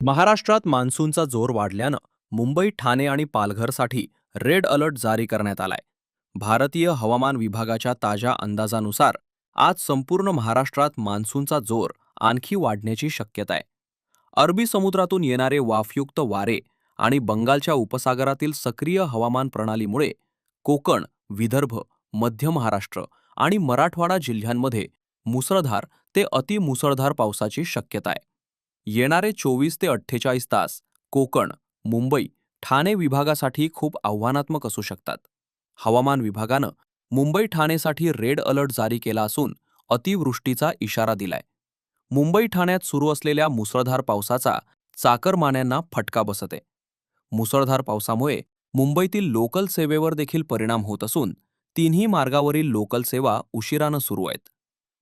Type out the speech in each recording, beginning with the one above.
महाराष्ट्रात मान्सूनचा जोर वाढल्यानं मुंबई, ठाणे आणि पालघरसाठी रेड अलर्ट जारी करण्यात आलाय. भारतीय हवामान विभागाच्या ताज्या अंदाजानुसार आज संपूर्ण महाराष्ट्रात मान्सूनचा जोर आणखी वाढण्याची शक्यता आहे. अरबी समुद्रातून येणारे वाफयुक्त वारे आणि बंगालच्या उपसागरातील सक्रिय हवामान प्रणालीमुळे कोकण, विदर्भ, मध्य महाराष्ट्र आणि मराठवाडा जिल्ह्यांमध्ये मुसळधार ते अतिमुसळधार पावसाची शक्यता आहे. येणारे 24 ते 48 तास कोकण, मुंबई, ठाणे विभागासाठी खूप आव्हानात्मक असू शकतात. हवामान विभागानं मुंबई, ठाणेसाठी रेड अलर्ट जारी केला असून अतिवृष्टीचा इशारा दिलाय. मुंबई, ठाण्यात सुरू असलेल्या मुसळधार पावसाचा चाकरमान्यांना फटका बसत आहे. मुसळधार पावसामुळे मुंबईतील लोकल सेवेवर देखील परिणाम होत असून तिन्ही मार्गावरील लोकल सेवा उशिरानं सुरू आहेत.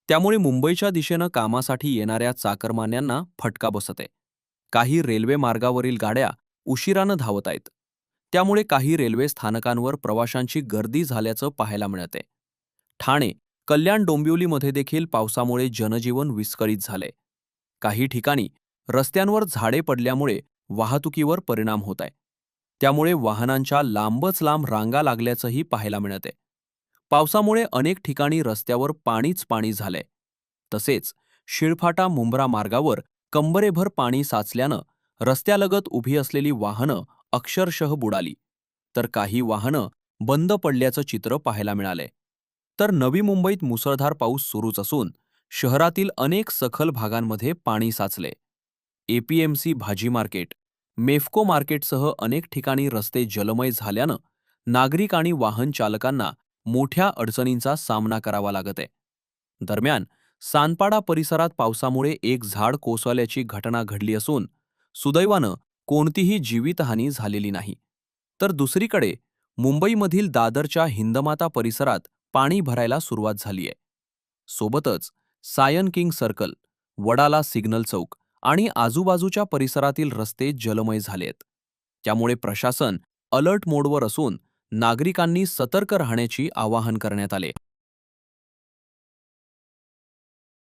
त्यामुळे मुंबईच्या दिशेनं कामासाठी येणाऱ्या चाकरमान्यांना फटका बसत आहे. काही रेल्वे मार्गावरील गाड्या उशिरानं धावत आहेत. त्यामुळे काही रेल्वे स्थानकांवर प्रवाशांची गर्दी झाल्याचं पाहायला मिळतंय. ठाणे, कल्याण डोंबिवलीमध्ये देखील पावसामुळे जनजीवन विस्कळीत झालंय. काही ठिकाणी रस्त्यांवर झाडे पडल्यामुळे वाहतुकीवर परिणाम होत आहे. त्यामुळे वाहनांच्या लांबच लांब रांगा लागल्याचंही पाहायला मिळतंय. पावसामुळे अनेक ठिकाणी रस्त्यावर पाणीच पाणी झालंय. तसेच शिळफाटा मुंब्रा मार्गावर कंबरेभर पाणी साचल्यानं रस्त्यालगत उभी असलेली वाहनं अक्षरशः बुडाली, तर काही वाहनं बंद पडल्याचं चित्र पाहायला मिळालंय. तर नवी मुंबईत मुसळधार पाऊस सुरूच असून शहरातील अनेक सखल भागांमध्ये पाणी साचले. एपीएमसी भाजी मार्केट, मेफको मार्केटसह अनेक ठिकाणी रस्ते जलमय झाल्यानं नागरिक आणि वाहन चालकांना मोठ्या अडचणींचा सामना करावा लागत आहे. दरम्यान सानपाडा परिसरात पावसामुळे एक झाड कोसळल्याची घटना घडली असून सुदैवानं कोणतीही जीवितहानी झालेली नाही. तर दुसरीकडे मुंबईमधील दादरच्या हिंदमाता परिसरात पाणी भरायला सुरुवात झाली आहे. सोबतच सायन किंग सर्कल, वडाला सिग्नल चौक आणि आजूबाजूच्या परिसरातील रस्ते जलमय झालेत. त्यामुळे प्रशासन अलर्ट मोडवर असून नागरिकांनी सतर्क राहण्याची आवाहन करण्यात आले.